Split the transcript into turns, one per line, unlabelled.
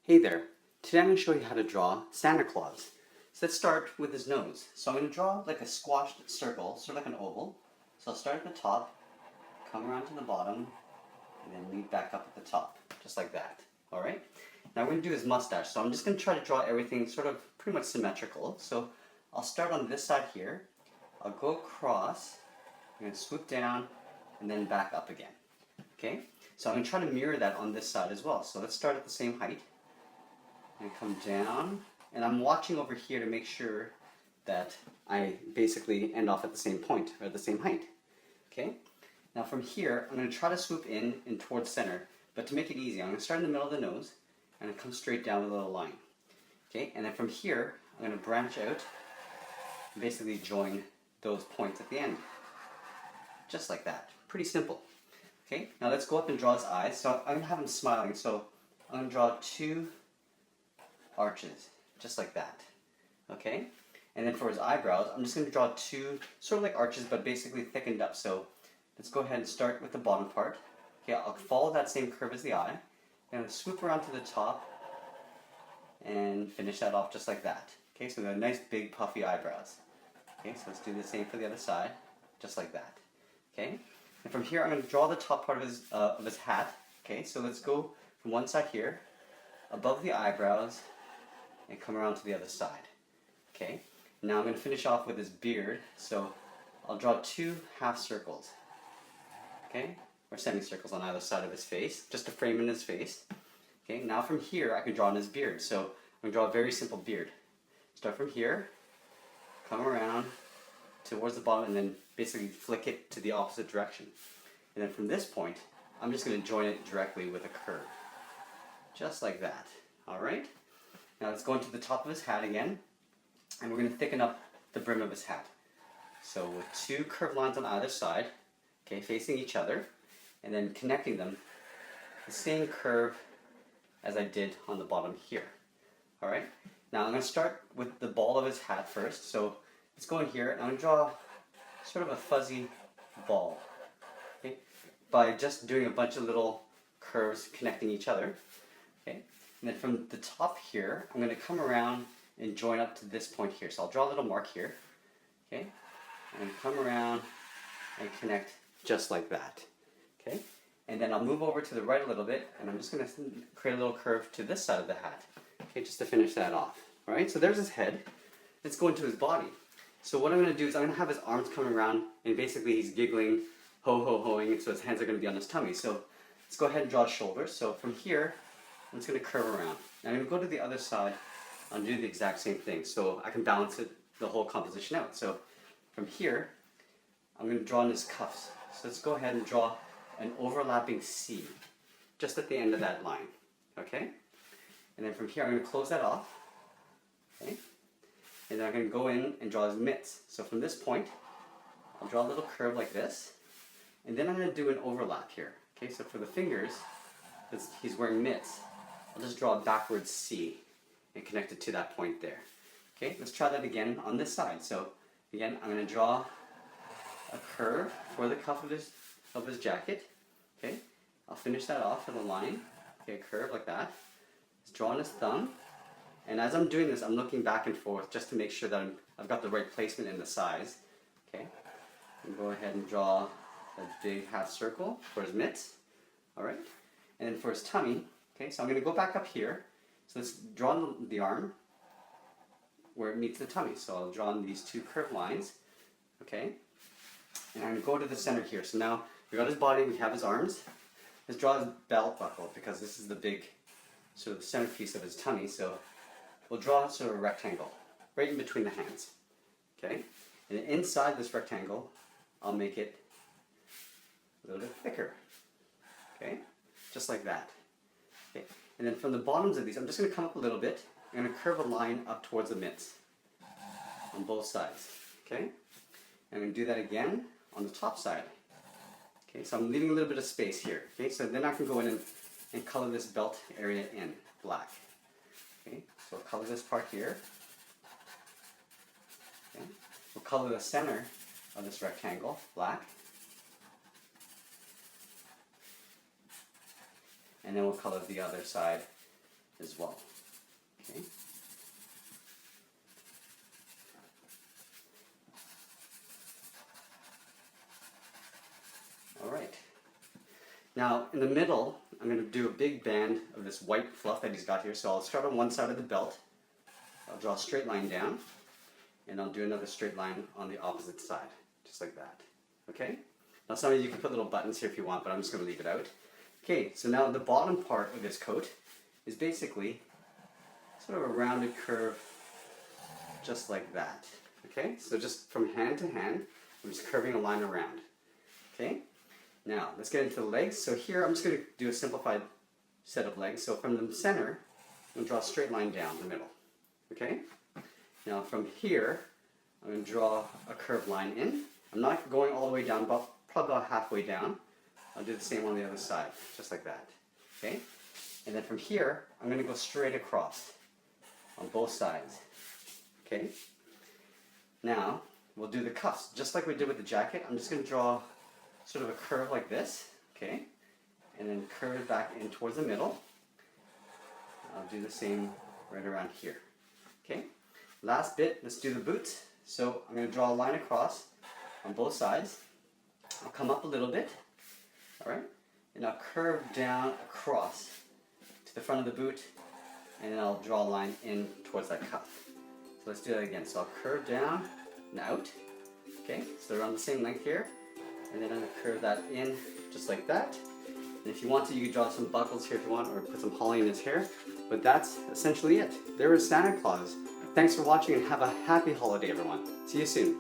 Hey there, today I'm going to show you how to draw Santa Claus. So let's start with his nose. So I'm going to draw like a squashed circle, sort of like an oval. So I'll start at the top, come around to the bottom, and then lead back up at the top, just like that. Alright? Now we're going to do his mustache, so I'm just going to try to draw everything sort of pretty much symmetrical. So I'll start on this side here, I'll go across, I'm going to swoop down, and then back up again. Okay? So I'm going to try to mirror that on this side as well. So let's start at the same height. And come down, and I'm watching over here to make sure that I basically end off at the same point, or at the same height. Okay? Now from here, I'm going to try to swoop in and towards center, but to make it easy, I'm going to start in the middle of the nose, and come straight down with a little line. Okay? And then from here, I'm going to branch out, and basically join those points at the end. Just like that. Pretty simple. Okay? Now let's go up and draw his eyes. So I'm going to have him smiling, so I'm going to draw two arches, just like that. Okay? And then for his eyebrows, I'm just going to draw two sort of like arches, but basically thickened up. So let's go ahead and start with the bottom part. Okay, I'll follow that same curve as the eye, and I'll swoop around to the top and finish that off just like that. Okay, so we've got nice big puffy eyebrows. Okay, so let's do the same for the other side, just like that. Okay, and from here I'm going to draw the top part of his hat. Okay, so let's go from one side here, above the eyebrows, and come around to the other side. Okay, now I'm going to finish off with his beard, so I'll draw two half circles, okay, or semicircles on either side of his face, just to frame in his face. Okay, now from here I can draw in his beard, so I'm going to draw a very simple beard. Start from here, come around towards the bottom, and then basically flick it to the opposite direction. And then from this point, I'm just going to join it directly with a curve, just like that. Alright? Now let's go into the top of his hat again, and we're going to thicken up the brim of his hat. So with two curved lines on either side, okay, facing each other, and then connecting them, the same curve as I did on the bottom here. Alright, now I'm going to start with the ball of his hat first, so let's go in here, and I'm going to draw sort of a fuzzy ball, okay, by just doing a bunch of little curves connecting each other. Okay. And then from the top here, I'm going to come around and join up to this point here. So I'll draw a little mark here, okay, and come around and connect just like that, okay. And then I'll move over to the right a little bit, and I'm just going to create a little curve to this side of the hat, okay, just to finish that off. All right, so there's his head. Let's go into his body. So what I'm going to do is I'm going to have his arms coming around, and basically he's giggling, ho-ho-hoing, so his hands are going to be on his tummy. So let's go ahead and draw his shoulders. So from here, I'm just going to curve around. Now I'm going to go to the other side and do the exact same thing, so I can balance it, the whole composition out. So from here, I'm going to draw in his cuffs. So let's go ahead and draw an overlapping C, just at the end of that line. Okay? And then from here, I'm going to close that off. Okay? And then I'm going to go in and draw his mitts. So from this point, I'll draw a little curve like this, and then I'm going to do an overlap here. Okay, so for the fingers, because he's wearing mitts, I'll just draw a backwards C and connect it to that point there. Okay, let's try that again on this side. So again, I'm going to draw a curve for the cuff of his jacket. Okay, I'll finish that off with a line. Okay, a curve like that. Let's draw on his thumb. And as I'm doing this, I'm looking back and forth just to make sure that I've got the right placement and the size. Okay, and go ahead and draw a big half circle for his mitts. All right. And then for his tummy, okay, so I'm going to go back up here. So let's draw on the arm where it meets the tummy. So I'll draw on these two curved lines, okay? And I'm going to go to the center here. So now we've got his body, we have his arms. Let's draw his belt buckle, because this is the big sort of centerpiece of his tummy. So we'll draw sort of a rectangle right in between the hands, okay? And then inside this rectangle, I'll make it a little bit thicker, okay? Just like that. Okay. And then from the bottoms of these, I'm just going to come up a little bit. I'm going to curve a line up towards the mitts on both sides. Okay? And I'm going to do that again on the top side. Okay, so I'm leaving a little bit of space here. Okay, so then I can go in and color this belt area in black. Okay, so I'll color this part here. Okay. We'll color the center of this rectangle black. And then we'll color the other side as well. Okay. All right. Now, in the middle, I'm going to do a big band of this white fluff that he's got here. So I'll start on one side of the belt. I'll draw a straight line down, and I'll do another straight line on the opposite side, just like that. Okay? Now, some of you can put little buttons here if you want, but I'm just going to leave it out. Okay, so now the bottom part of this coat is basically sort of a rounded curve, just like that. Okay? So just from hand to hand, I'm just curving a line around. Okay? Now, let's get into the legs. So here, I'm just going to do a simplified set of legs. So from the center, I'm going to draw a straight line down the middle. Okay? Now from here, I'm going to draw a curved line in. I'm not going all the way down, but probably about halfway down. I'll do the same on the other side, just like that. Okay? And then from here, I'm going to go straight across on both sides. Okay? Now, we'll do the cuffs. Just like we did with the jacket, I'm just going to draw sort of a curve like this. Okay? And then curve it back in towards the middle. I'll do the same right around here. Okay, last bit, let's do the boots. So I'm going to draw a line across on both sides. I'll come up a little bit, all right, and I'll curve down across to the front of the boot, and then I'll draw a line in towards that cuff. So let's do that again. So I'll curve down and out, okay, so they're on the same length here, and then I'm going to curve that in just like that. And if you want to, you can draw some buckles here if you want, or put some holly in his hair. But that's essentially it. There is Santa Claus. Thanks for watching and have a happy holiday, everyone. See you soon.